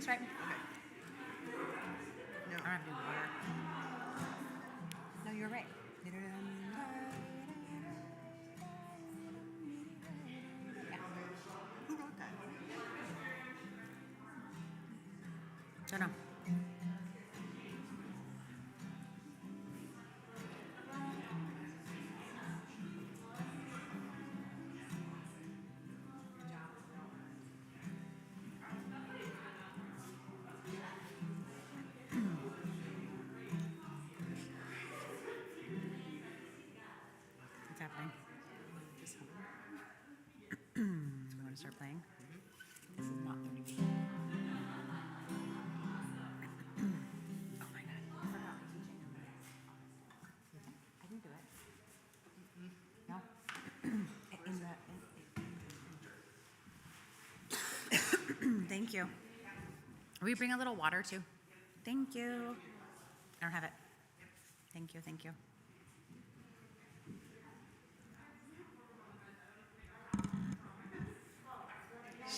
this right? Okay. No. I don't have to do water. No, you're right. Who wrote that? Don't know. What's happening? You want to start playing? This is not 30 minutes. Oh my god. I forgot my teaching. I can do it. No? Thank you. Will you bring a little water too? Thank you. I don't have it. Thank you, thank you.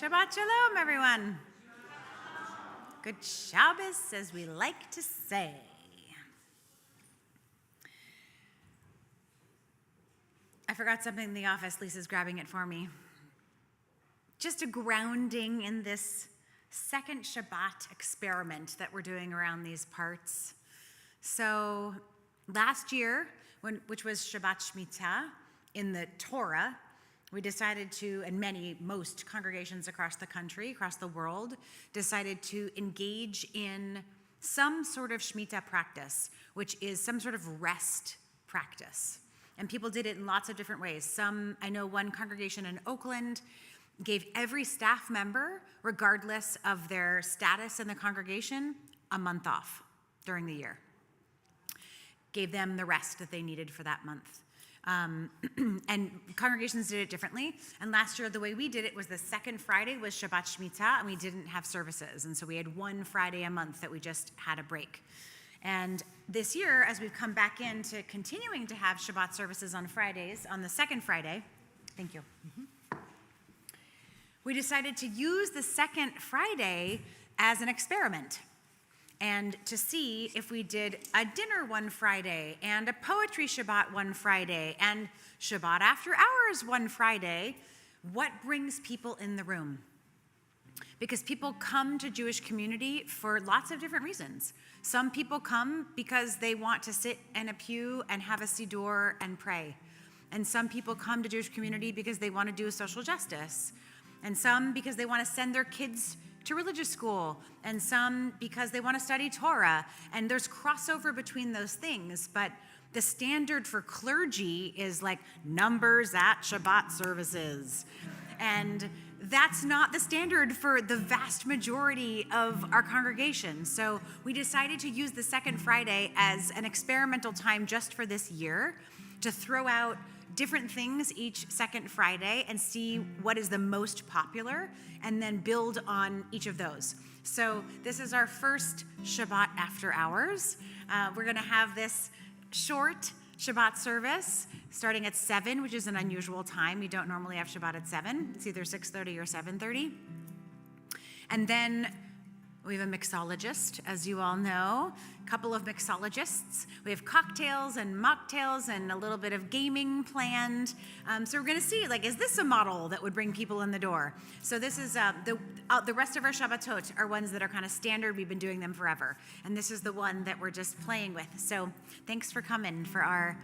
Shabbat shalom, everyone. Good Shabbos, as we like to say. I forgot something in the office. Lisa's grabbing it for me. Just a grounding in this second Shabbat experiment that we're doing around these parts. So last year, which was Shabbat Shemitah in the Torah, we decided to, and most congregations across the country, across the world, decided to engage in some sort of Shemitah practice, which is some sort of rest practice. And people did it in lots of different ways. I know one congregation in Oakland gave every staff member, regardless of their status in the congregation, a month off during the year. Gave them the rest that they needed for that month. And congregations did it differently. And last year, the way we did it was the second Friday was Shabbat Shemitah, and we didn't have services. And so we had one Friday a month that we just had a break. And this year, as we've come back into continuing to have Shabbat services on Fridays, on the second Friday, thank you. We decided to use the second Friday as an experiment and to see if we did a dinner one Friday and a poetry Shabbat one Friday and Shabbat after hours one Friday, what brings people in the room? Because people come to Jewish community for lots of different reasons. Some people come because they want to sit in a pew and have a siddur and pray. And some people come to Jewish community because they want to do social justice. And some because they want to send their kids to religious school, and some because they want to study Torah. And there's crossover between those things, but the standard for clergy is like numbers at Shabbat services. And that's not the standard for the vast majority of our congregation. So we decided to use the second Friday as an experimental time just for this year to throw out different things each second Friday and see what is the most popular and then build on each of those. So this is our first Shabbat after hours. We're going to have this short Shabbat service starting at 7, which is an unusual time. We don't normally have Shabbat at 7. It's either 6:30 or 7:30. And then we have a mixologist, as you all know, a couple of mixologists. We have cocktails and mocktails and a little bit of gaming planned. So we're going to see, is this a model that would bring people in the door? So this is the rest of our Shabbatot are ones that are kind of standard. We've been doing them forever. And this is the one that we're just playing with. So thanks for coming for our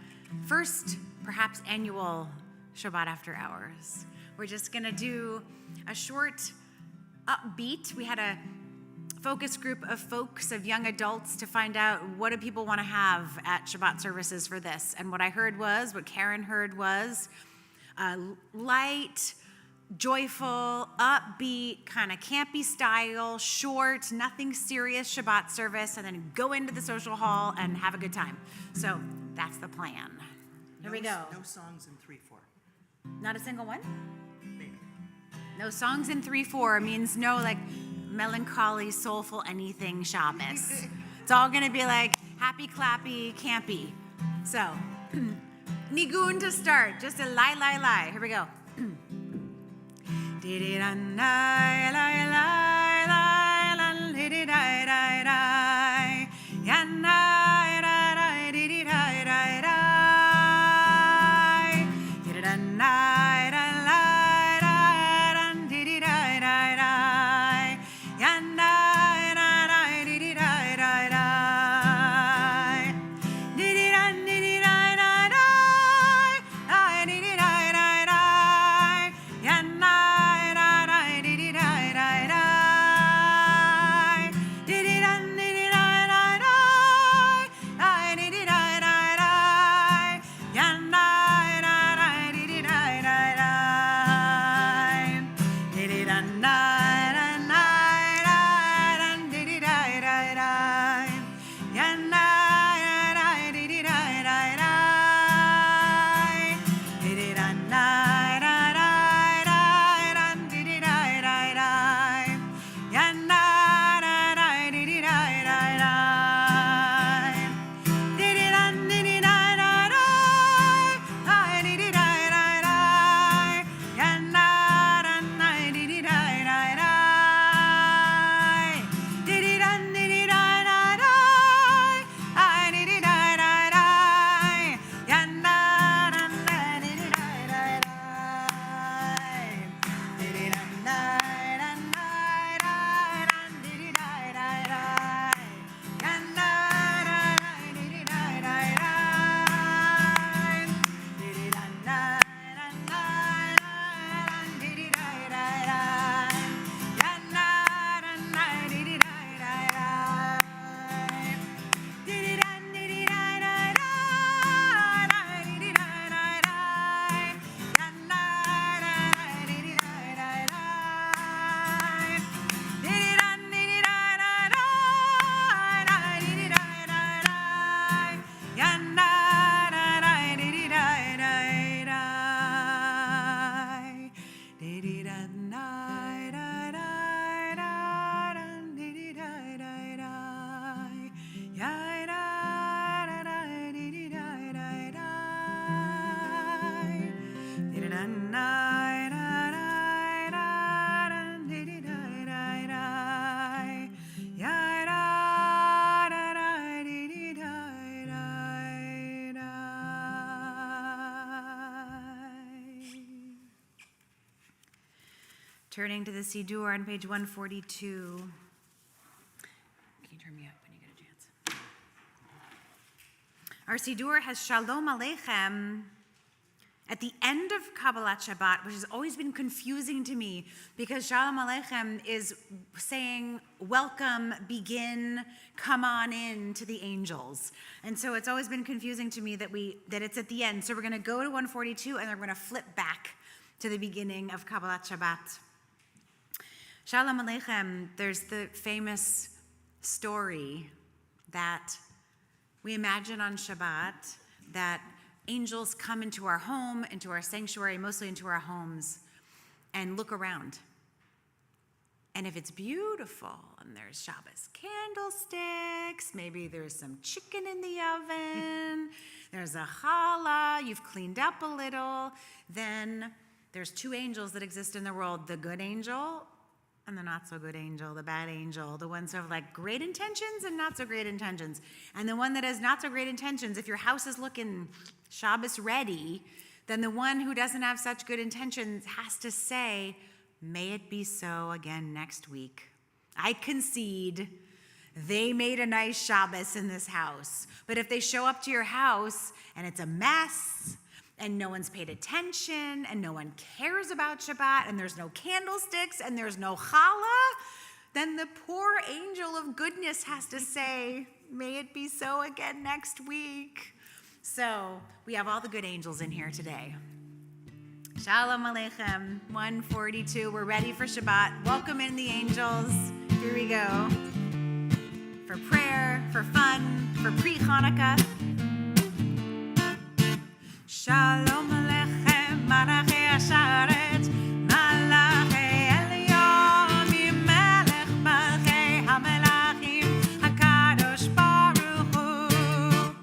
first, perhaps annual Shabbat after hours. We're just going to do a short upbeat. We had a focus group of folks, of young adults, to find out what do people want to have at Shabbat services for this. And what Karen heard was light, joyful, upbeat, kind of campy style, short, nothing serious Shabbat service, and then go into the social hall and have a good time. So that's the plan. Here we go. No songs in 3/4. Not a single one? Maybe. No songs in 3/4 means no melancholy, soulful, anything Shabbos. It's all gonna be happy, clappy, campy. So, nigun to start, just a lie. Here we go. Turning to the Siddur on page 142. Can you turn me up when you get a chance? Our Siddur has Shalom Aleichem at the end of Kabbalat Shabbat, which has always been confusing to me because Shalom Aleichem is saying, welcome, begin, come on in to the angels. And so it's always been confusing to me that it's at the end. So we're going to go to 142 and then we're going to flip back to the beginning of Kabbalat Shabbat. Shalom Aleichem, there's the famous story that we imagine on Shabbat that angels come into our home, into our sanctuary, mostly into our homes, and look around. And if it's beautiful, and there's Shabbos candlesticks, maybe there's some chicken in the oven, there's a challah, you've cleaned up a little, then there's two angels that exist in the world, the good angel and the not so good angel, the bad angel, the ones who have like great intentions and not so great intentions. And the one that has not so great intentions, if your house is looking Shabbos ready, then the one who doesn't have such good intentions has to say, may it be so again next week. I concede they made a nice Shabbos in this house. But if they show up to your house and it's a mess, and no one's paid attention, and no one cares about Shabbat, and there's no candlesticks, and there's no challah, then the poor angel of goodness has to say, may it be so again next week. So we have all the good angels in here today. Shalom Aleichem, 142. We're ready for Shabbat. Welcome in the angels. Here we go. For prayer, for fun, for pre-Hanukkah. Shalom Aleichem, Malachi Asharet, Malachi Elyon, Melech Malchei HaMelachim, HaKadosh Baruch Hu.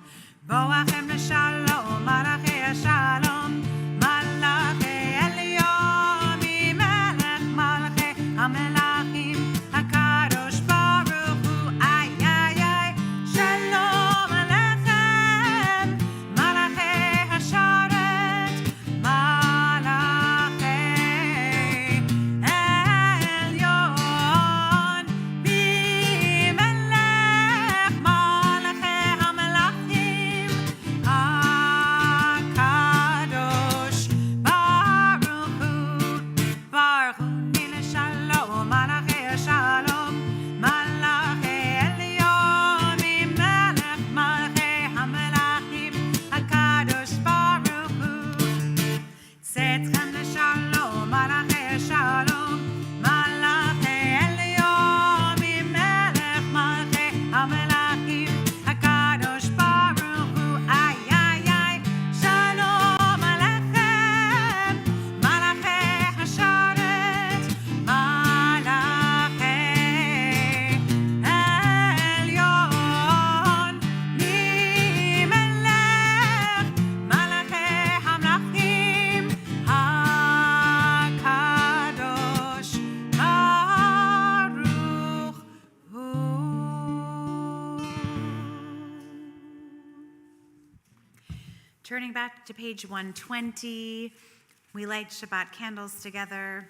Boachem Shalom, Malachi Shalom, Malachi Elyon, Melech Malchei HaMelachim, HaKadosh Baruch Hu. Ay, ay, ay, Shalom Aleichem, Malachi Asharet, Malachi Elyon, Melech Malchei HaMelachim, HaKadosh Baruch Hu. Baruch Hu Nile Shalom, Malachi Shalom, Malachi Elyon, Melech Malchei HaMelachim, HaKadosh Baruch Hu. Tzedchem Shalom, Malachi Shalom, Malachi Elyon, Melech Malchei HaMelachim, HaKadosh Baruch Hu. Ay, ay, ay, Shalom Aleichem, Malachi Asharet, Malachi Elyon, Melech Malchei HaMelachim, HaKadosh Baruch Hu. Turning back to page 120, we light Shabbat candles together.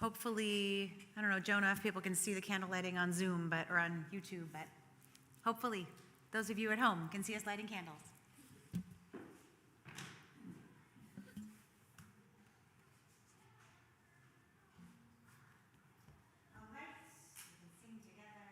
Hopefully, I don't know, Jonah, if people can see the candle lighting on Zoom or on YouTube, but hopefully those of you at home can see us lighting candles. All right, we can sing together.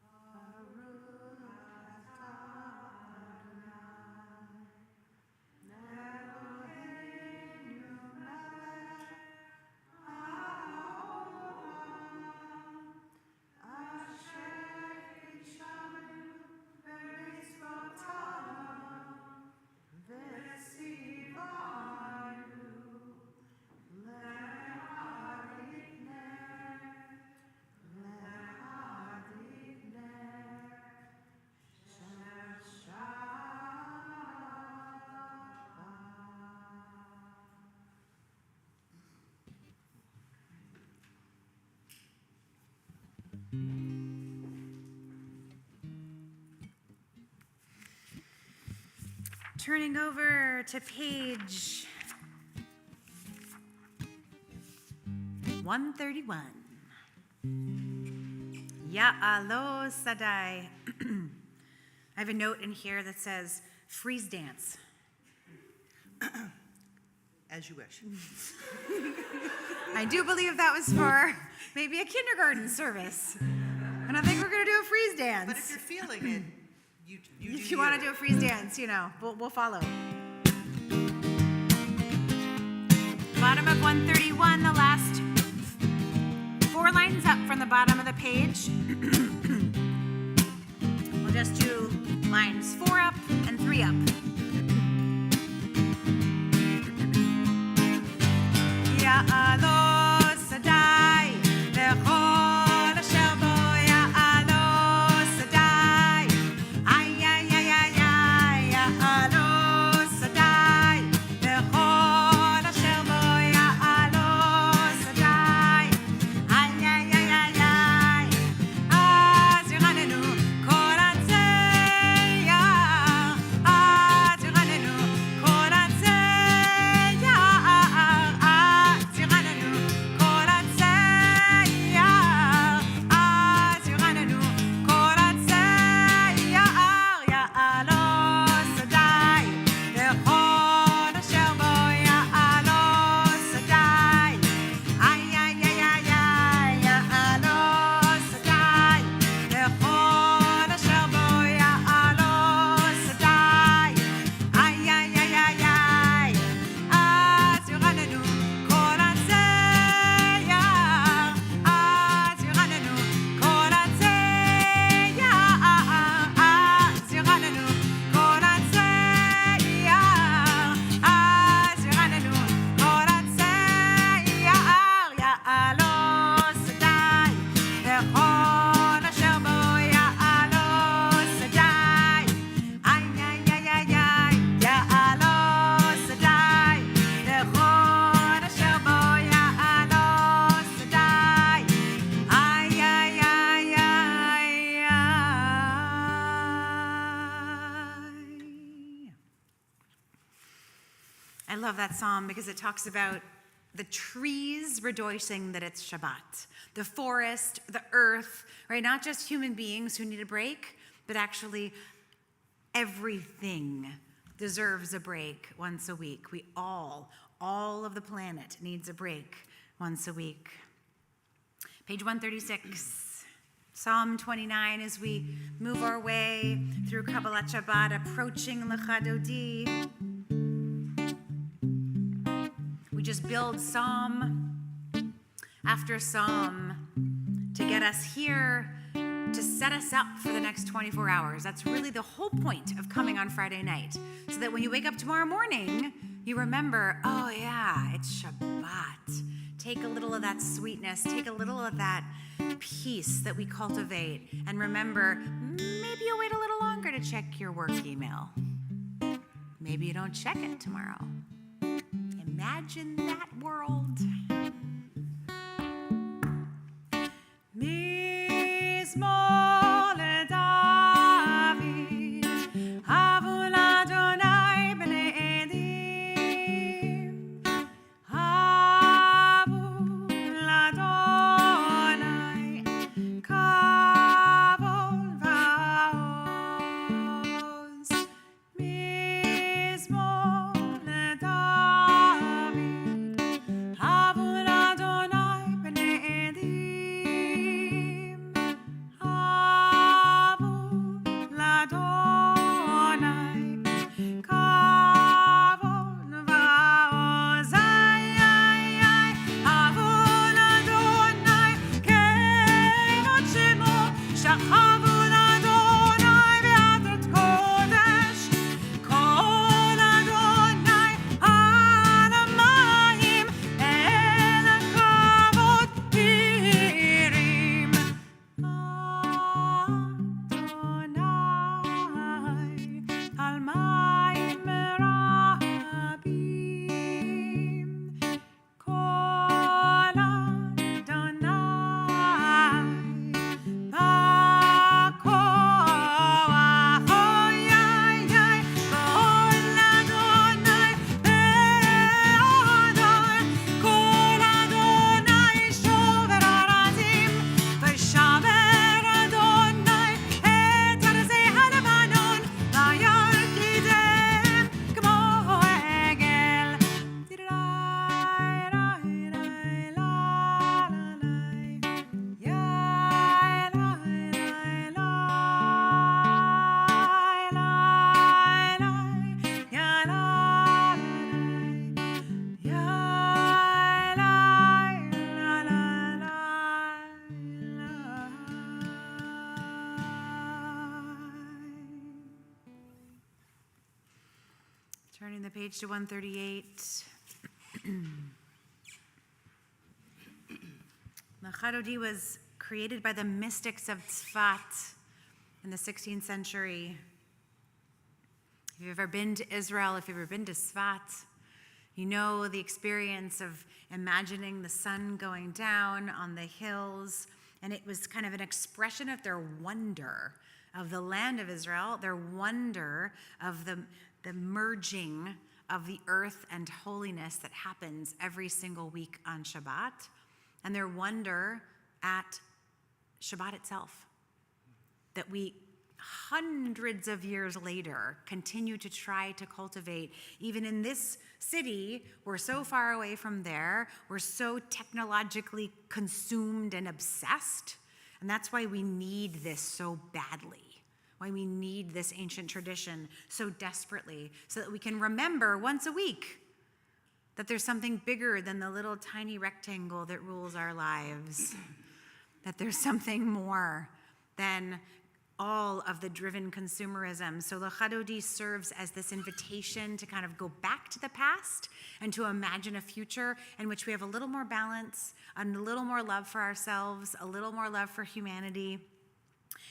Baruch atah Turning over to page 131. Ya'alo Sadai. I have a note in here that says, freeze dance. As you wish. I do believe that was for maybe a kindergarten service. And I think we're going to do a freeze dance. But if you're feeling it, you If you want to do a freeze dance, we'll follow. Bottom of 131, the last 4 lines up from the bottom of the page. We'll just do lines 4 up and 3 up. Ya'alo Sadai, Lechol Asher Bo Ya'alo Sadai, ay ay ay ay ay, Ya'alo Sadai, Lechol Asher Bo Ya'alo Sadai, ay ay ay ay ay, Az Yiranenu Kol Hatzeya, Az Yiranenu Kol Hatzeya, Az Yiranenu Kol Hatzeya, Az Yiranenu Kol Hatzeya, Ya'alo Sadai, Lechol Asher Bo Ya'alo Sadai, ay ay ay ay ay, Ya'alo Sadai, Lechol Asher Bo Ya'alo Sadai, ay ay ay ay ay, Az Yiranenu Kol Hatzeya, Az Yiranenu Kol Hatzeya, Az Yiranenu Kol Hatzeya, Az Yiranenu Kol Hatzeya, Ya'alo Sadai, Lechol Asher Bo Ya'alo Sadai, ay ay ay ay ay, Ya'alo Sadai, Lechol Asher Bo Ya'alo Sadai, ay ay ay ay ay. I love that psalm because it talks about the trees rejoicing that it's Shabbat, the forest, the earth, right? Not just human beings who need a break, but actually everything deserves a break once a week. We all of the planet needs a break once a week. Page 136. Psalm 29, as we move our way through Kabbalat Shabbat, approaching Lecha Dodi. We just build psalm after psalm to get us here, to set us up for the next 24 hours. That's really the whole point of coming on Friday night, so that when you wake up tomorrow morning, you remember, oh yeah, it's Shabbat. Take a little of that sweetness, take a little of that peace that we cultivate, and remember, maybe you'll wait a little longer to check your work email. Maybe you don't check it tomorrow. Imagine that world. Mizmor leDavid, Havu l'Adonai b'nei Edim, Havu l'Adonai kavod va'oz. Mizmor leDavid, Havu l'Adonai b'nei Edim, Turning the page to 138. The Chadodi was created by the mystics of Tzfat in the 16th century. If you've ever been to Israel, if you've ever been to Tzfat, you know the experience of imagining the sun going down on the hills, and it was kind of an expression of their wonder of the land of Israel, their wonder of the merging of the earth and holiness that happens every single week on Shabbat, and their wonder at Shabbat itself, that we hundreds of years later continue to try to cultivate. Even in this city, we're so far away from there, we're so technologically consumed and obsessed, and that's why we need this so badly, why we need this ancient tradition so desperately, so that we can remember once a week that there's something bigger than the little tiny rectangle that rules our lives, that there's something more than all of the driven consumerism. So the Chadodi serves as this invitation to kind of go back to the past and to imagine a future in which we have a little more balance, and a little more love for ourselves, a little more love for humanity,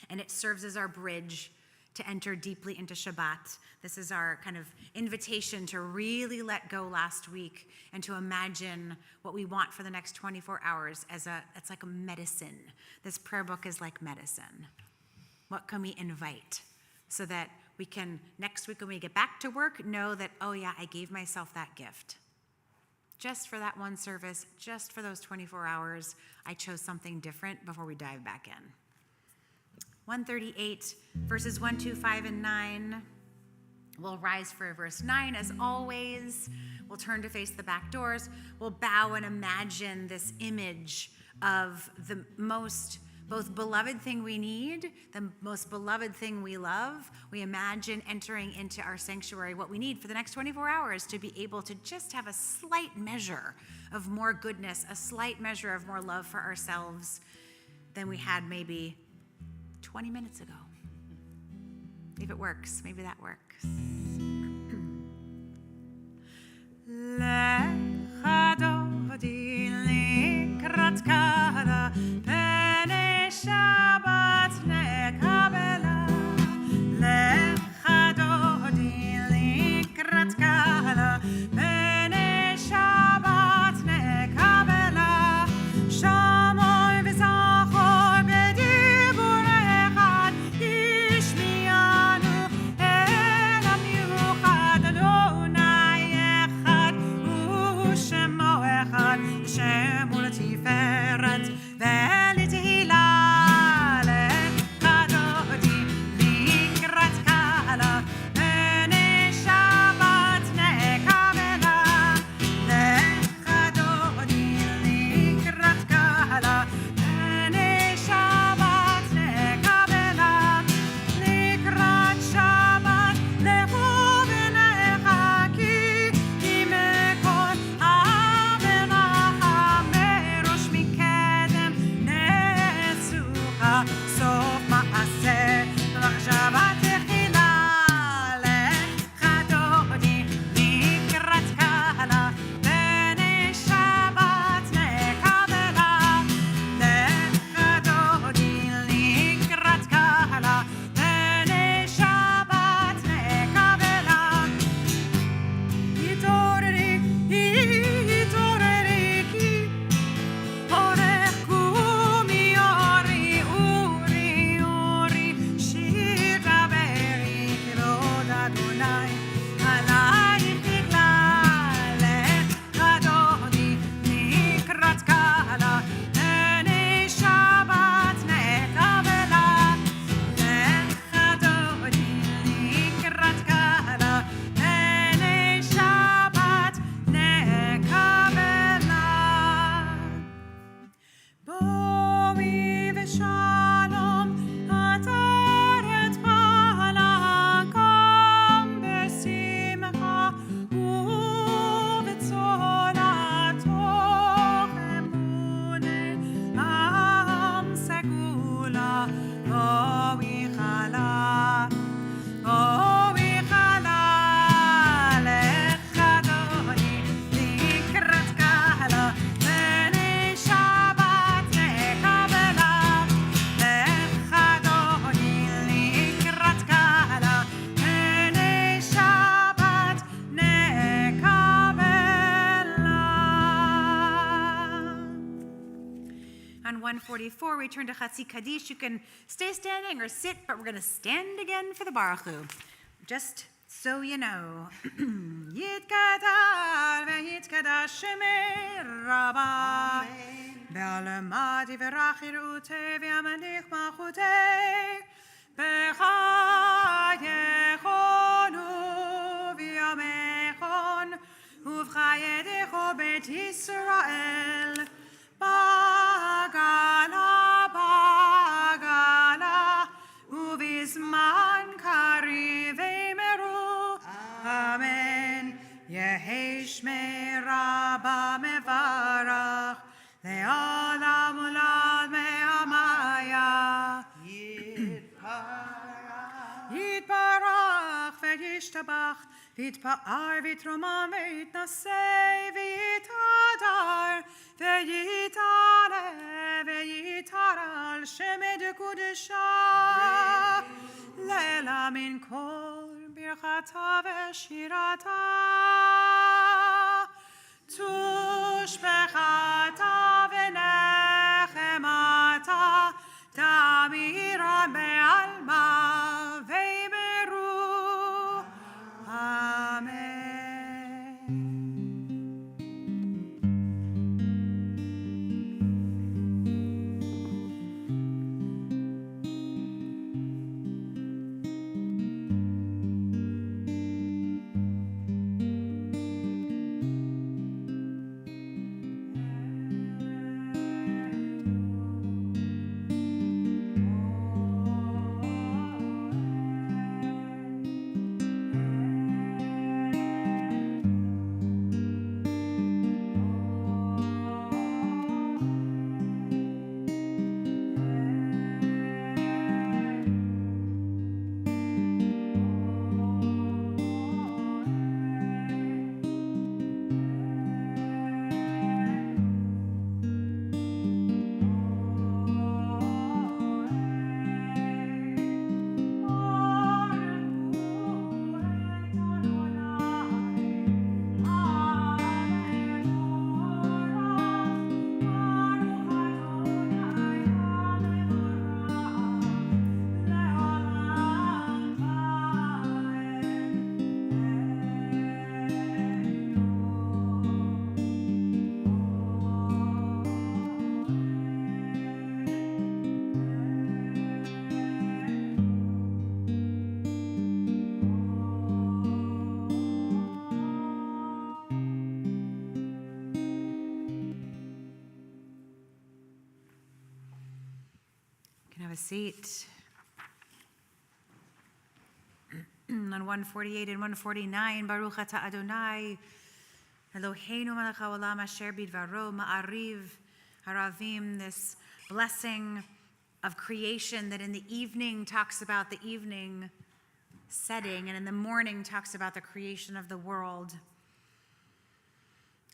and it serves as our bridge to enter deeply into Shabbat. This is our kind of invitation to really let go last week and to imagine what we want for the next 24 hours it's like a medicine. This prayer book is like medicine. What can we invite so that we can, next week when we get back to work, know that, oh yeah, I gave myself that gift. Just for that one service, just for those 24 hours, I chose something different before we dive back in. 138, verses 1, 2, 5, and 9. We'll rise for verse 9 as always. We'll turn to face the back doors. We'll bow and imagine this image of the most both beloved thing we need, the most beloved thing we love. We imagine entering into our sanctuary, what we need for the next 24 hours to be able to just have a slight measure of more goodness, a slight measure of more love for ourselves than we had maybe 20 minutes ago. If it works, maybe that works. Shabbat nekabela, lecha dodi likrat kala, bene Shabbat nekabela, shamoy v'zachor b'dibur echad, yishmianu el 144, we turn to Chatzi Kaddish. You can stay standing or sit, but we're going to stand again for the Baruch Hu. Just so you know. Yitkadar ve'yitkadash shemei Rabbah. Ve'alamad yivarach yirutei ve'amanich malchutei. Becha yechonu v'yamechon. Uvchayedecho bet Yisrael. Bagala, bagala, ubizman kari ve'meru. Amen. Yehi shmei Rabba mevarach, le'olam ulad me'amaya. Yitbarach ve'yishtabach, יתפאר ויתרומם ויתנשא ויתהדר ויתעלה ויתהר על שמי דקודשה לילה מן כל ברכתה ושירתה תושבחתה ונחמתה תמירה בעלמה ויאמרו Have a seat. On 148 and 149, Baruch Ata Adonai, Eloheinu melech haolam asher bidvaro ma'ariv haravim, this blessing of creation that in the evening talks about the evening setting and in the morning talks about the creation of the world.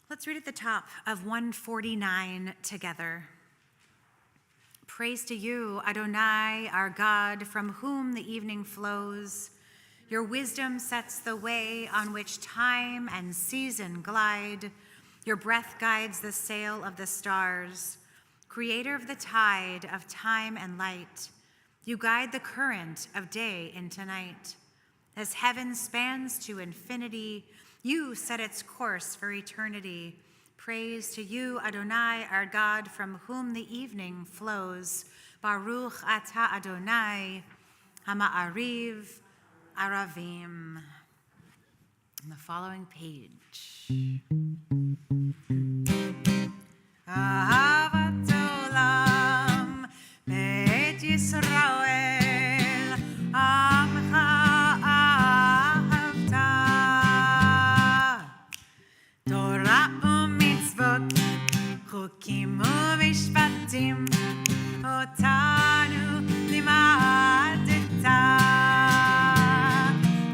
Let's read at the top of 149 together. Praise to you, Adonai, our God, from whom the evening flows. Your wisdom sets the way on which time and season glide. Your breath guides the sail of the stars. Creator of the tide of time and light, you guide the current of day into night. As heaven spans to infinity, you set its course for eternity. Praise to you, Adonai, our God, from whom the evening flows. Baruch Ata Adonai, Hama'ariv Aravim. On the following page. Ahavat olam Beit Yisrael Amcha ahavta Torah u'mitzvot Chukim u'mishpatim Otanu limadeta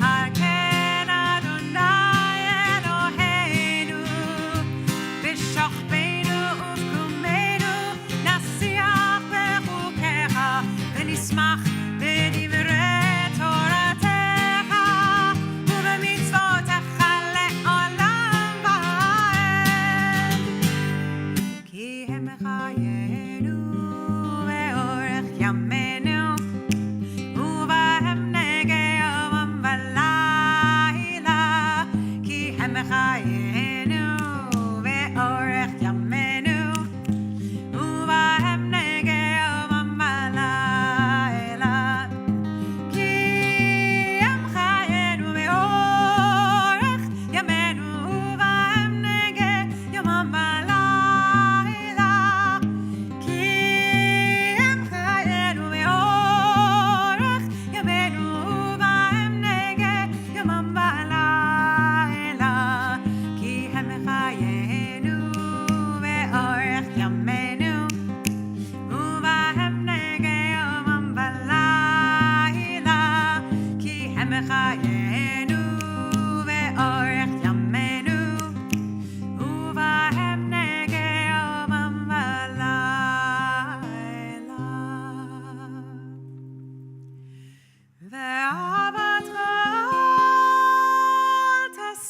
Al ken Adonai Eloheinu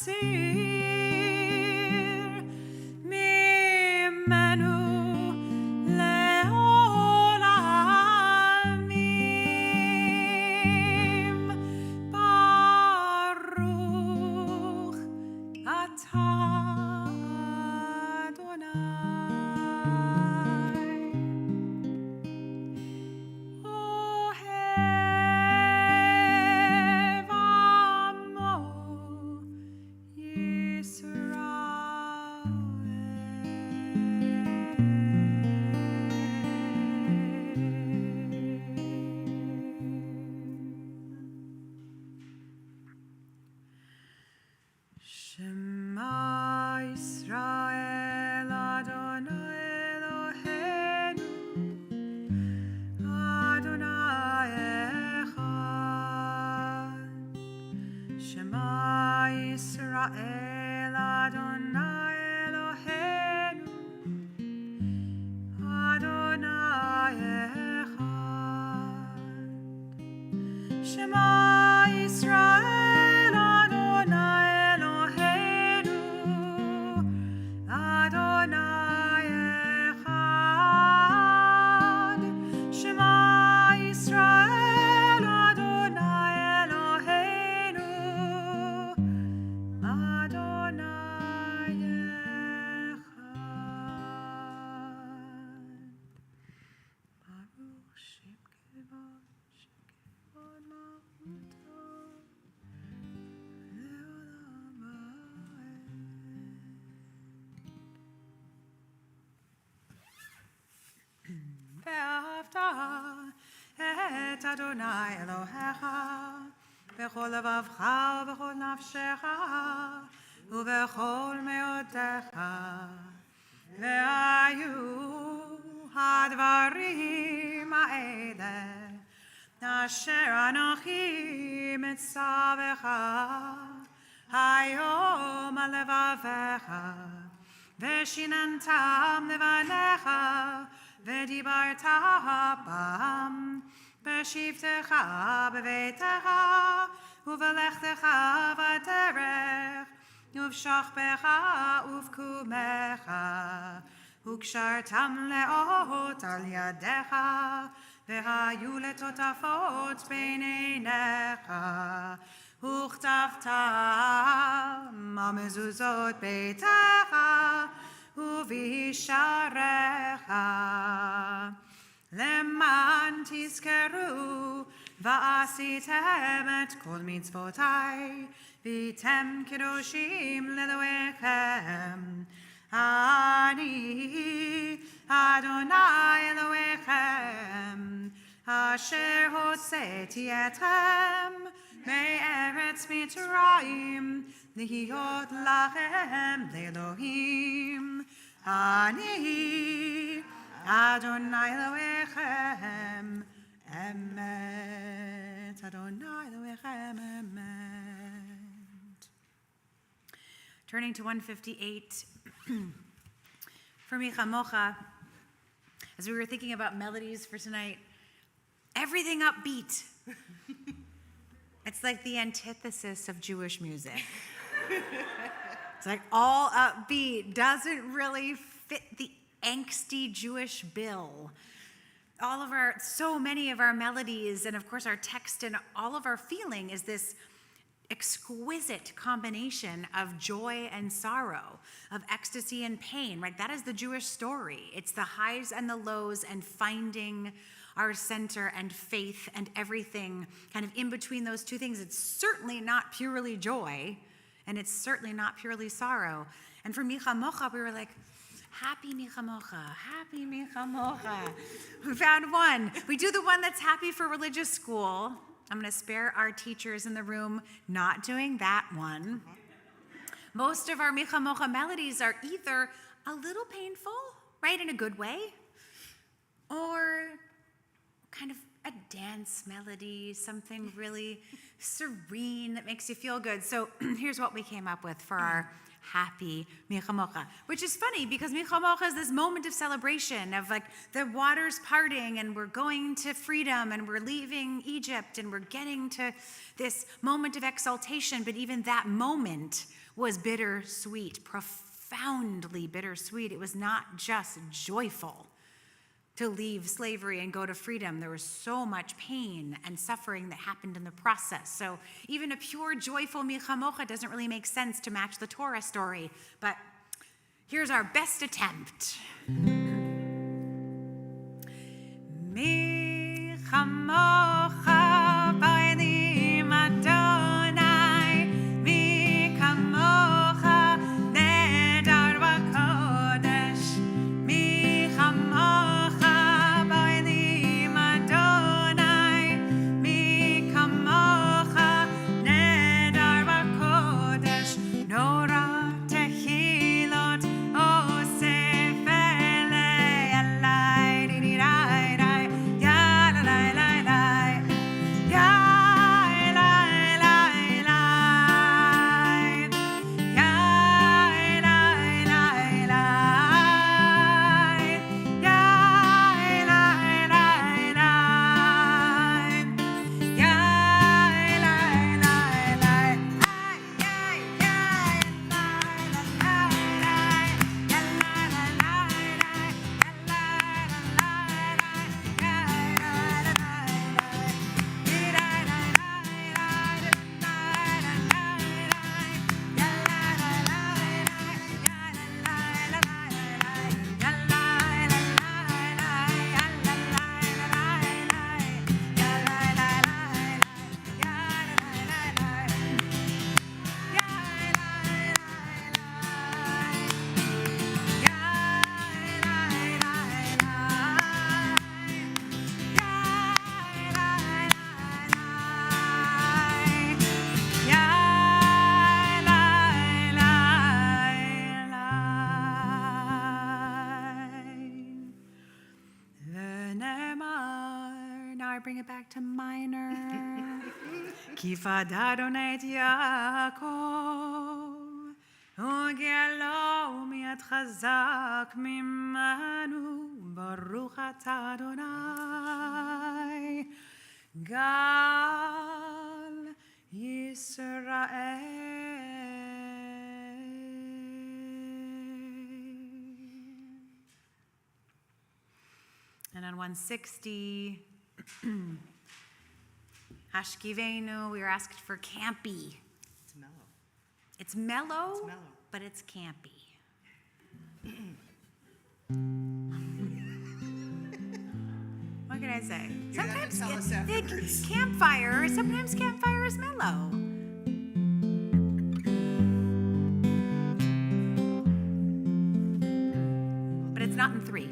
יסיר ממנו לעולמים. ברוך אתה אדוני. אוהב עמו שמע ישראל אדוני אלוהינו אדוני אחד. שמע ישראל אדוני אלוהינו אדוני אחד. שמע ישראל אדוני אלוהינו אדוני אחד. שמע ישראל אדוני אלוהינו אדוני אחד. ברוך שם כבוד מלכותו לעולם ועד. ואהבת את אדוני אלוהיך בכל לבבך ובכל נפשך ובכל מאודך. והיו הדברים האלה אשר אנוכי מצווך היום על לבביך, ושיננתם לבניך, ודיברת בם בשבתך בביתך ובלכתך בדרך ובשכבך ובקומך, וקשרתם לאות על ידיך, והיו לטוטפות בין עיניך, וכתבתם על מזוזות ביתך ובשעריך, למען תזכרו ועשיתם את כל מצוותיי, והייתם קדושים לאלוהיכם. אני אדוני אלוהיכם, אשר הוצאתי אתכם מארץ מצרים, להיות לכם לאלוהים. אני אדוני אלוהיכם, אמת. אדוני אלוהיכם, אמת. Turning to 158, for Micha Mocha, as we were thinking about melodies for tonight, everything upbeat. It's like the antithesis of Jewish music. It's like all upbeat, doesn't really fit the angsty Jewish bill. So many of our melodies, and of course our text and all of our feeling is this exquisite combination of joy and sorrow, of ecstasy and pain, right? That is the Jewish story. It's the highs and the lows and finding our center and faith and everything kind of in between those two things. It's certainly not purely joy, and it's certainly not purely sorrow. And for Micha Mocha, we were like, happy Micha Mocha, happy Micha Mocha. We found one. We do the one that's happy for religious school. I'm going to spare our teachers in the room not doing that one. Most of our Micha Mocha melodies are either a little painful, right, in a good way, or kind of a dance melody, something really serene that makes you feel good. So here's what we came up with for our happy Milchamocha, which is funny because Milchamocha is this moment of celebration of like the waters parting and we're going to freedom and we're leaving Egypt and we're getting to this moment of exaltation. But even that moment was bittersweet, profoundly bittersweet. It was not just joyful to leave slavery and go to freedom. There was so much pain and suffering that happened in the process. So even a pure, joyful Milchamocha doesn't really make sense to match the Torah story. But here's our best attempt. Milchamocha b'anim Adonai, Milchamocha nedar v'kodesh, Milchamocha bring it back to minor. Kifad Adonai et Yaakov, U'gelo mi'at chazak mimanu, Baruch atah Adonai, Gal Yisrael. And on 160, Hashkivenu, we were asked for campy. It's mellow. It's mellow, It's mellow. but it's campy. What can I say? You're gonna have to tell us afterwards. Sometimes campfire is mellow. But it's not in 3.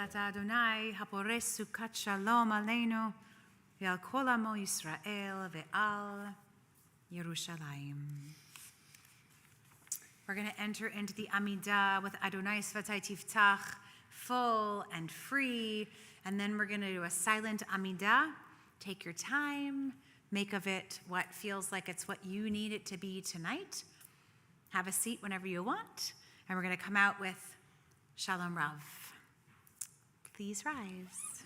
אתה אדוני הפורס סוכת שלום עלינו ועל כל עמו ישראל ועל ירושלים. We're going to enter into the Amidah with Adonai Svatai Tiftach, full and free, and then we're going to do a silent Amidah. Take your time, make of it what feels like it's what you need it to be tonight. Have a seat whenever you want, and we're going to come out with Shalom Rav. Please rise.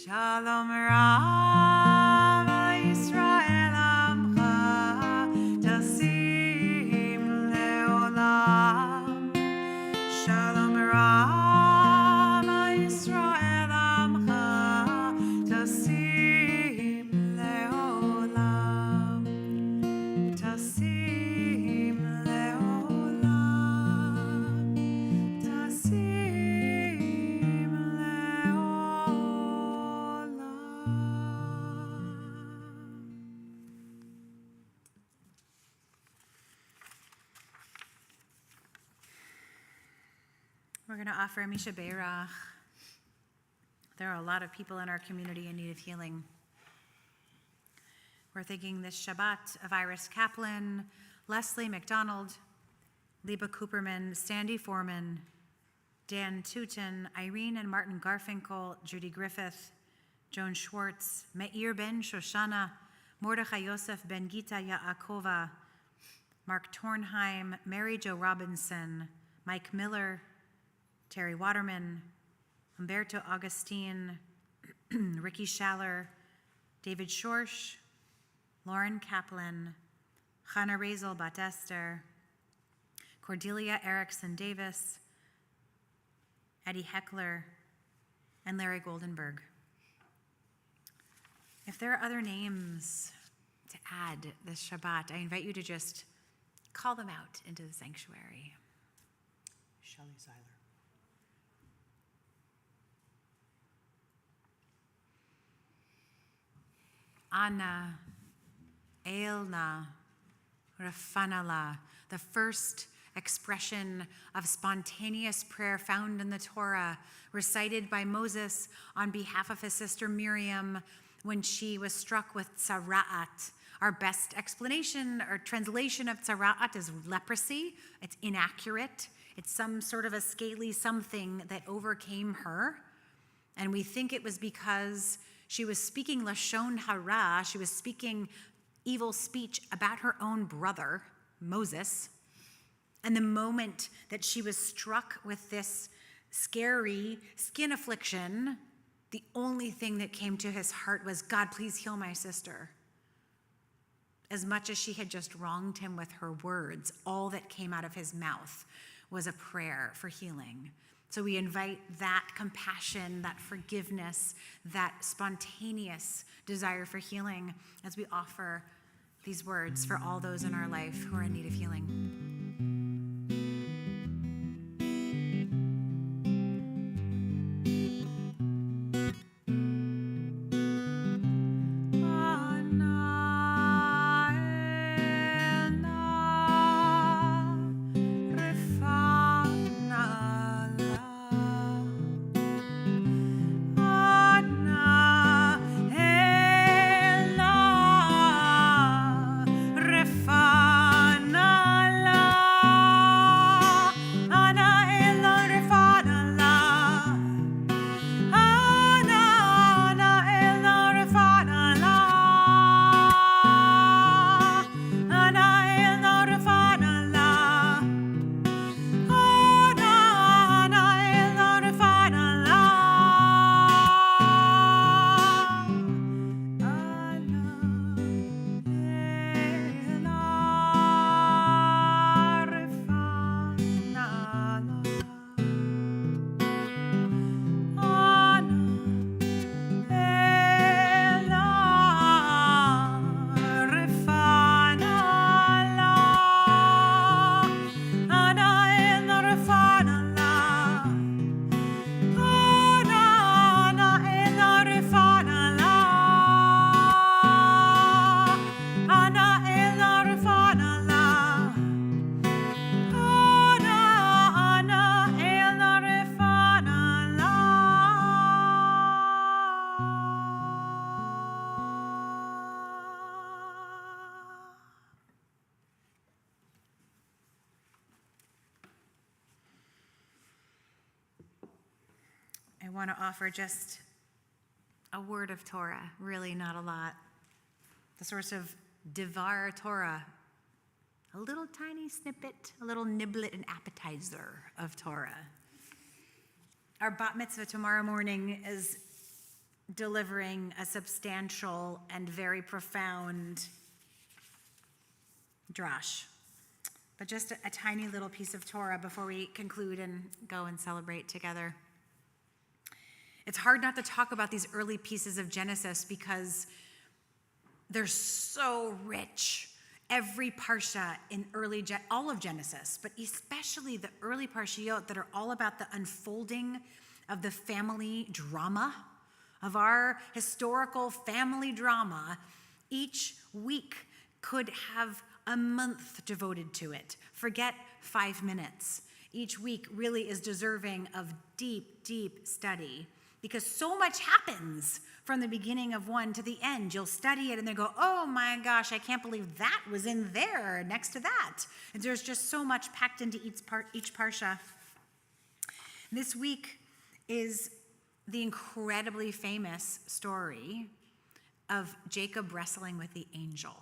Shalom Rama Yisrael Amcha Tasim Leolam. Shalom Rama Yisrael Amcha Tasim Leolam. Tasim Leolam. Tasim Leolam. We're going to offer Misha Beirach. There are a lot of people in our community in need of healing. We're thinking this Shabbat of Iris Kaplan, Leslie McDonald, Liba Cooperman, Sandy Foreman, Dan Tootin, Irene and Martin Garfinkel, Judy Griffith, Joan Schwartz, Meir Ben Shoshana, Mordechai Yosef Ben Gita Yaakova, Mark Tornheim, Mary Jo Robinson, Mike Miller, Terry Waterman, Umberto Augustine, Ricky Schaller, David Schorsch, Lauren Kaplan, Chana Razel Batester, Cordelia Erickson Davis, Eddie Heckler, and Larry Goldenberg. If there are other names to add this Shabbat, I invite you to just call them out into the sanctuary. Shelley Seiler. Anna, Elna, Rafanala, the first expression of spontaneous prayer found in the Torah, recited by Moses on behalf of his sister Miriam when she was struck with tzara'at. Our best explanation or translation of tzara'at is leprosy. It's inaccurate. It's some sort of a scaly something that overcame her. And we think it was because she was speaking lashon hara. She was speaking evil speech about her own brother, Moses. And the moment that she was struck with this scary skin affliction, the only thing that came to his heart was, God, please heal my sister. As much as she had just wronged him with her words, all that came out of his mouth was a prayer for healing. So we invite that compassion, that forgiveness, that spontaneous desire for healing as we offer these words for all those in our life who are in need of healing. I want to offer just a word of Torah, really not a lot. The source of Devar Torah, a little tiny snippet, a little niblet, an appetizer of Torah. Our bat mitzvah tomorrow morning is delivering a substantial and very profound drash. But just a tiny little piece of Torah before we conclude and go and celebrate together. It's hard not to talk about these early pieces of Genesis because they're so rich. Every parsha in all of Genesis, but especially the early parshiyot that are all about the unfolding of the family drama, of our historical family drama. Each week could have a month devoted to it. Forget 5 minutes. Each week really is deserving of deep, deep study because so much happens from the beginning of one to the end. You'll study it and then go, oh my gosh, I can't believe that was in there next to that. And there's just so much packed into each parsha. This week is the incredibly famous story of Jacob wrestling with the angel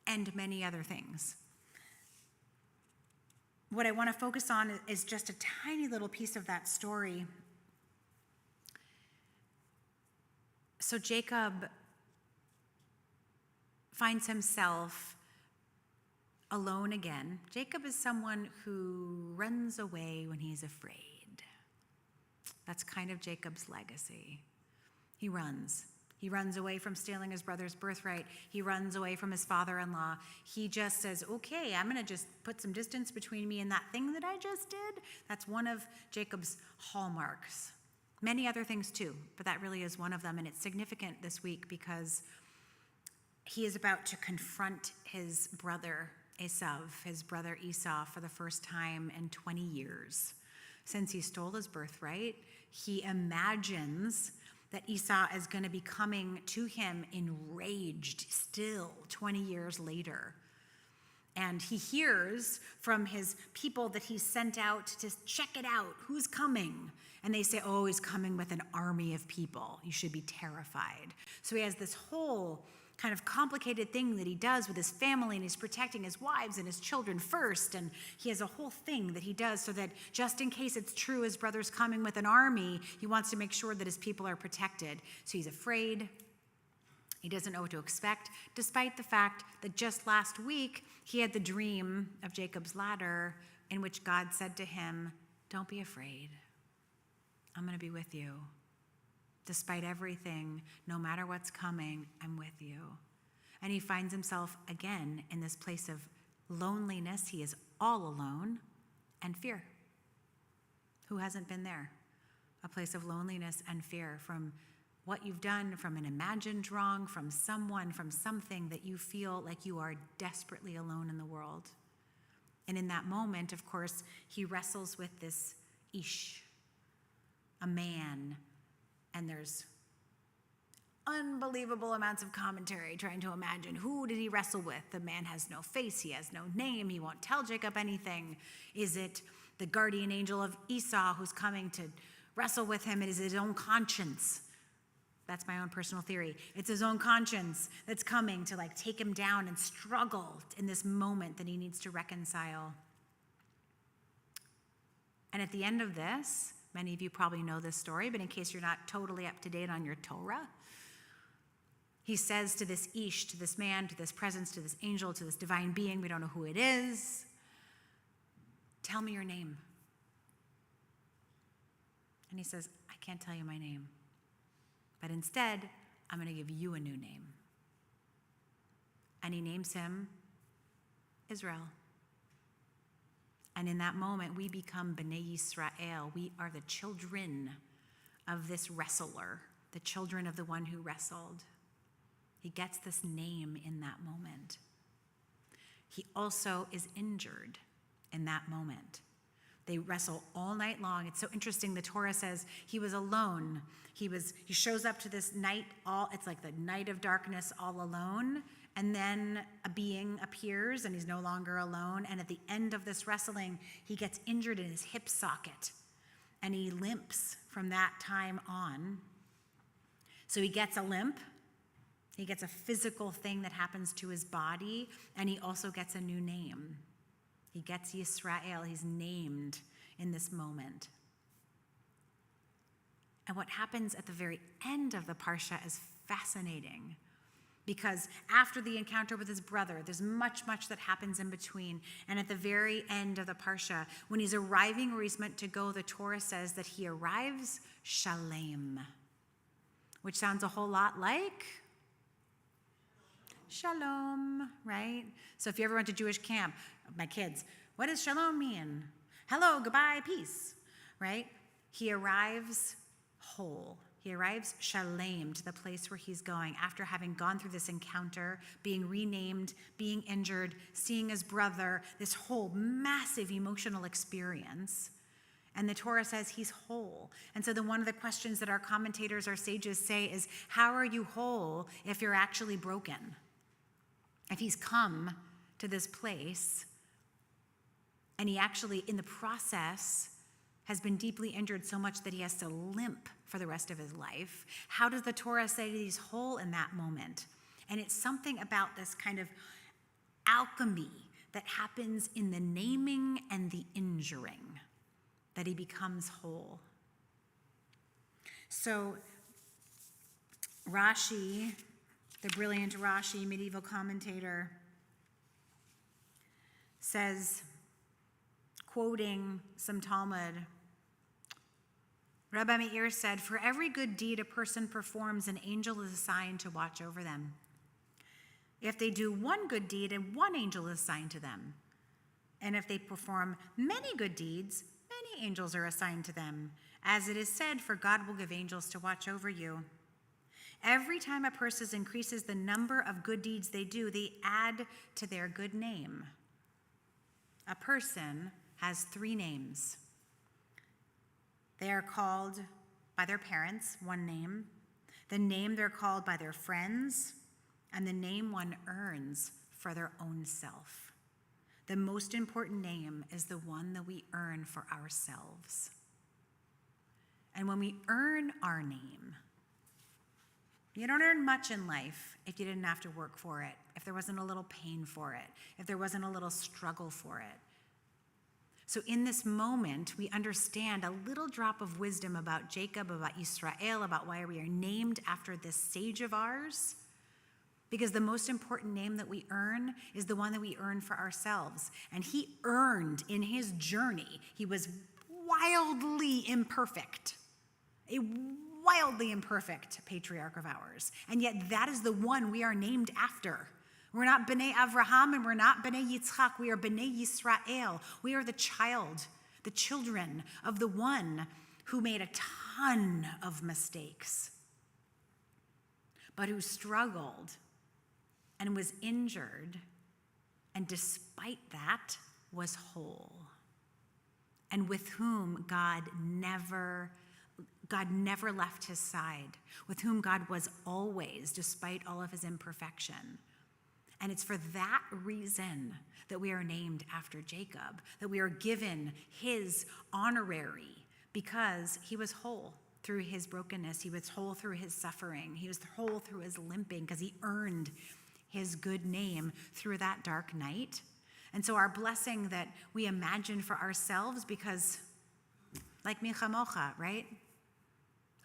and many other things. What I want to focus on is just a tiny little piece of that story. So Jacob finds himself alone again. Jacob is someone who runs away when he's afraid. That's kind of Jacob's legacy. He runs. He runs away from stealing his brother's birthright. He runs away from his father-in-law. He just says, okay, I'm going to just put some distance between me and that thing that I just did. That's one of Jacob's hallmarks. Many other things too, but that really is one of them. And it's significant this week because he is about to confront his brother Esau, for the first time in 20 years. Since he stole his birthright, he imagines that Esau is going to be coming to him enraged still 20 years later. And he hears from his people that he sent out to check it out. Who's coming? And they say, oh, he's coming with an army of people. You should be terrified. So he has this whole kind of complicated thing that he does with his family, and he's protecting his wives and his children first. And he has a whole thing that he does so that just in case it's true his brother's coming with an army, he wants to make sure that his people are protected. So he's afraid. He doesn't know what to expect, despite the fact that just last week he had the dream of Jacob's ladder in which God said to him, don't be afraid. I'm going to be with you. Despite everything, no matter what's coming, I'm with you. And he finds himself again in this place of loneliness. He is all alone, and fear. Who hasn't been there? A place of loneliness and fear from what you've done, from an imagined wrong, from someone, from something that you feel like you are desperately alone in the world. And in that moment, of course, he wrestles with this Ish, a man. And there's unbelievable amounts of commentary trying to imagine who did he wrestle with. The man has no face, he has no name, he won't tell Jacob anything. Is it the guardian angel of Esau who's coming to wrestle with him? It is his own conscience. That's my own personal theory. It's his own conscience that's coming to take him down and struggle in this moment that he needs to reconcile. And at the end of this, many of you probably know this story, but in case you're not totally up to date on your Torah, he says to this Ish, to this man, to this presence, to this angel, to this divine being, we don't know who it is, tell me your name. And he says, I can't tell you my name, but instead, I'm going to give you a new name. And he names him Israel. And in that moment, we become Bnei Yisrael. We are the children of this wrestler, the children of the one who wrestled. He gets this name in that moment. He also is injured in that moment. They wrestle all night long. It's so interesting. The Torah says he was alone. He shows up to this night, it's like the night of darkness, all alone. And then a being appears and he's no longer alone. And at the end of this wrestling, he gets injured in his hip socket and he limps from that time on. So he gets a limp. He gets a physical thing that happens to his body, and he also gets a new name. He gets Yisrael. He's named in this moment. And what happens at the very end of the Parsha is fascinating, because after the encounter with his brother, there's much that happens in between. And at the very end of the Parsha, when he's arriving where he's meant to go, the Torah says that he arrives shalem, which sounds a whole lot like shalom, right? So if you ever went to Jewish camp, my kids, what does shalom mean? Hello, goodbye, peace, right? He arrives whole. He arrives shalem to the place where he's going after having gone through this encounter, being renamed, being injured, seeing his brother, this whole massive emotional experience. And the Torah says he's whole. And so one of the questions that our commentators, our sages say is, how are you whole if you're actually broken? If he's come to this place and he actually, in the process, has been deeply injured so much that he has to limp for the rest of his life, how does the Torah say that he's whole in that moment? And it's something about this kind of alchemy that happens in the naming and the injuring that he becomes whole. So Rashi, the brilliant Rashi, medieval commentator, says, quoting some Talmud, Rabbi Meir said, for every good deed a person performs, an angel is assigned to watch over them. If they do one good deed, one angel is assigned to them. And if they perform many good deeds, many angels are assigned to them. As it is said, for God will give angels to watch over you. Every time a person increases the number of good deeds they do, they add to their good name. A person has 3 names. They are called by their parents, one name, the name they're called by their friends, and the name one earns for their own self. The most important name is the one that we earn for ourselves. And when we earn our name, you don't earn much in life if you didn't have to work for it, if there wasn't a little pain for it, if there wasn't a little struggle for it. So in this moment, we understand a little drop of wisdom about Jacob, about Israel, about why we are named after this sage of ours. Because the most important name that we earn is the one that we earn for ourselves. And he earned in his journey, he was wildly imperfect, a wildly imperfect patriarch of ours. And yet that is the one we are named after. We're not B'nai Avraham and we're not B'nai Yitzchak. We are B'nai Yisrael. We are the children of the one who made a ton of mistakes, but who struggled and was injured, and despite that was whole, and with whom God never left his side, with whom God was always, despite all of his imperfection. And it's for that reason that we are named after Jacob, that we are given his honorary, because he was whole through his brokenness. He was whole through his suffering. He was whole through his limping, because he earned his good name through that dark night. And so our blessing that we imagine for ourselves, because like Michamocha, right?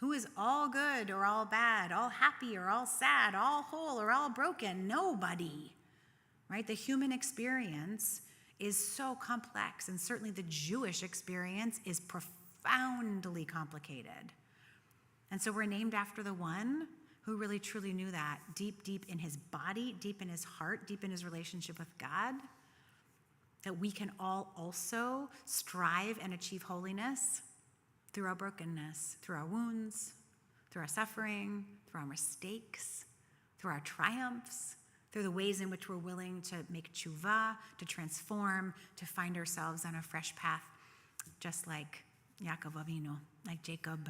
Who is all good or all bad, all happy or all sad, all whole or all broken? Nobody, right? The human experience is so complex, and certainly the Jewish experience is profoundly complicated. And so we're named after the one who really truly knew that deep in his body, deep in his heart, deep in his relationship with God, that we can all also strive and achieve holiness through our brokenness, through our wounds, through our suffering, through our mistakes, through our triumphs, through the ways in which we're willing to make tshuva, to transform, to find ourselves on a fresh path, just like Yaakov Avinu, like Jacob,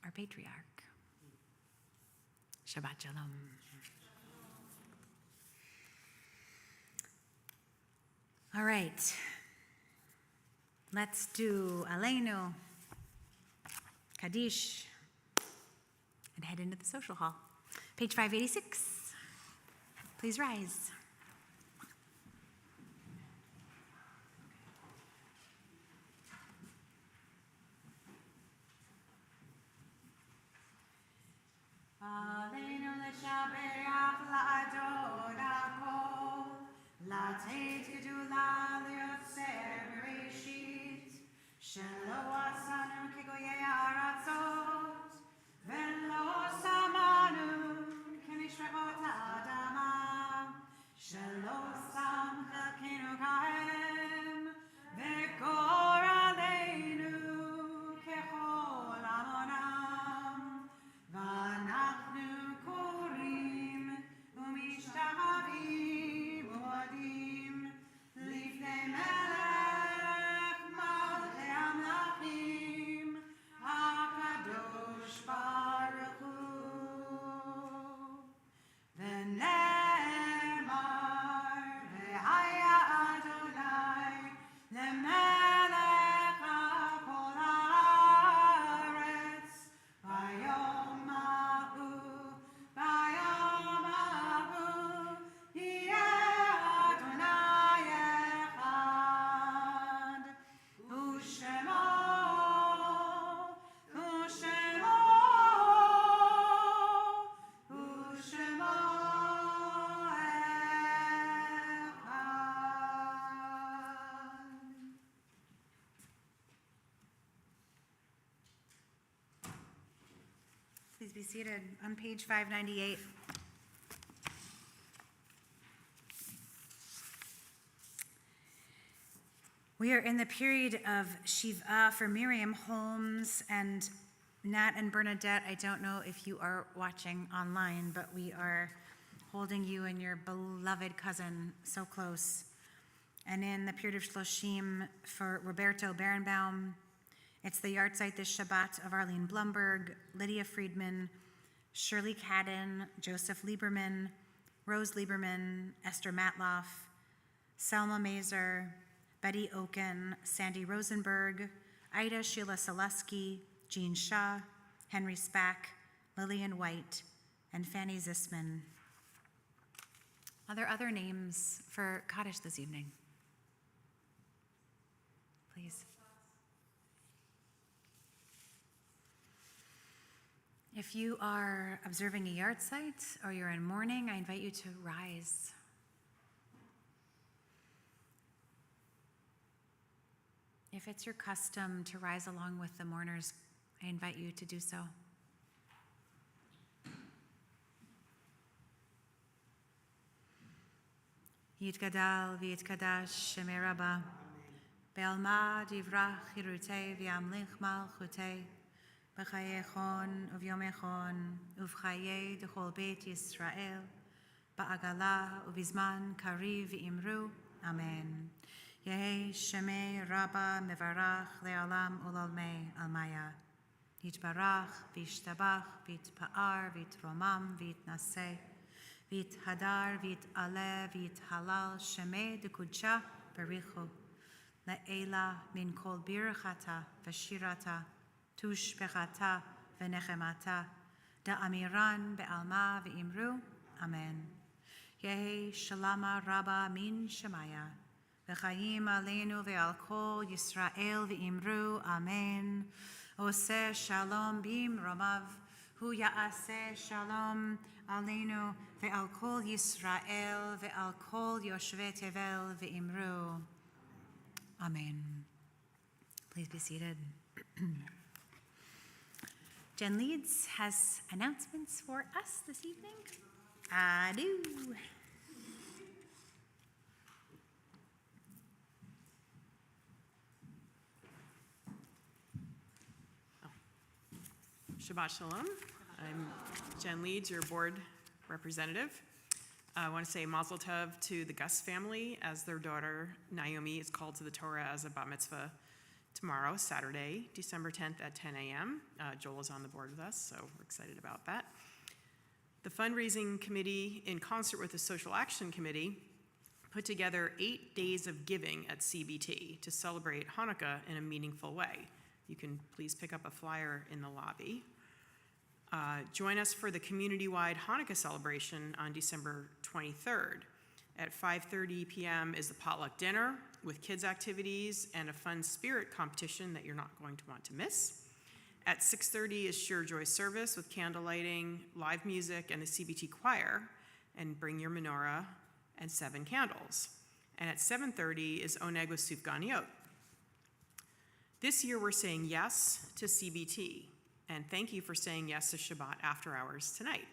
our patriarch. Shabbat shalom. All right, let's do Aleinu, Kaddish, and head into the social hall. Page 586. Please rise. be seated on page 598. We are in the period of Shiva for Miriam Holmes and Nat and Bernadette. I don't know if you are watching online, but we are holding you and your beloved cousin so close. And in the period of Shloshim for Roberto Berenbaum, it's the yahrzeit this Shabbat of Arlene Blumberg, Lydia Friedman, Shirley Cadden, Joseph Lieberman, Rose Lieberman, Esther Matloff, Selma Mazer, Betty Oken, Sandy Rosenberg, Ida Sheila Selesky, Jean Shaw, Henry Spack, Lillian White, and Fanny Zisman. Are there other names for Kaddish this evening? Please. If you are observing a yahrzeit or you're in mourning, I invite you to rise. If it's your custom to rise along with the mourners, I invite you to do so. Yitgadal v'yitkadash shemei Rabba, be'alma divrach chirutei v'yamlich malchutei, b'chayei chon uvyomei chon, uv'chayei d'chol beit Yisrael, ba'agala uv'izman kariv v'imru, Amen. Yehi shemei Rabba mevarach le'alam ulalmei almaya, yitbarach v'yishtabach v'yitpa'ar v'yitromam v'yitnaseh, vit hadar, vit ale, vit halal, shemei de kudsha, berichu, le'ela min kol birchata, v'shirata, tush bechata, v'nechemata, da amiran be'alma v'imru, amen. Yehi shalama rabba min shemaya, v'chayim aleinu ve'al kol Yisrael v'imru, amen. Oseh shalom bim romav, hu ya'aseh shalom aleinu ve'al kol Yisrael ve'al kol yoshvei tevel ve'imru. Amen. Please be seated. Jen Leeds has announcements for us this evening. I do. Shabbat Shalom. I'm Jen Leeds, your board representative. I want to say Mazel Tov to the Gus family as their daughter Naomi is called to the Torah as a bat mitzvah tomorrow, Saturday, December 10th at 10 a.m. Joel is on the board with us, so we're excited about that. The fundraising committee, in concert with the Social Action Committee, put together 8 days of giving at CBT to celebrate Hanukkah in a meaningful way. You can please pick up a flyer in the lobby. Join us for the community-wide Hanukkah celebration on December 23rd. At 5:30 p.m. is the potluck dinner with kids' activities and a fun spirit competition that you're not going to want to miss. At 6:30 is Sure Joy service with candle lighting, live music, and the CBT choir, and bring your menorah and 7 candles. And at 7:30 is Oneg with Sufganiyot. This year we're saying yes to CBT. And thank you for saying yes to Shabbat after hours tonight,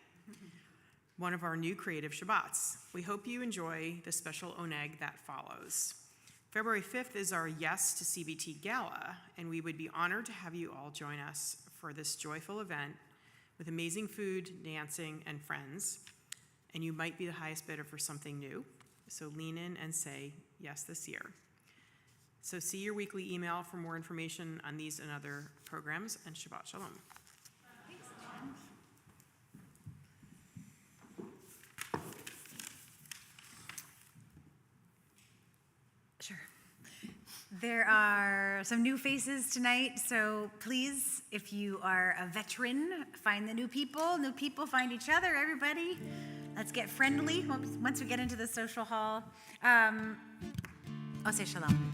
one of our new creative Shabbats. We hope you enjoy the special oneg that follows. February 5th is our Yes to CBT Gala, and we would be honored to have you all join us for this joyful event with amazing food, dancing, and friends. And you might be the highest bidder for something new, so lean in and say yes this year. So see your weekly email for more information on these and other programs, and Shabbat Shalom. Thanks, Jen. Sure. There are some new faces tonight, so please, if you are a veteran, find the new people find each other, everybody. Let's get friendly once we get into the social hall. Oseh Shalom.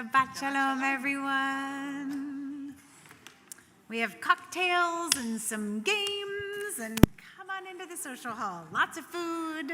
Shabbat shalom, everyone. We have cocktails and some games, and come on into the social hall. Lots of food.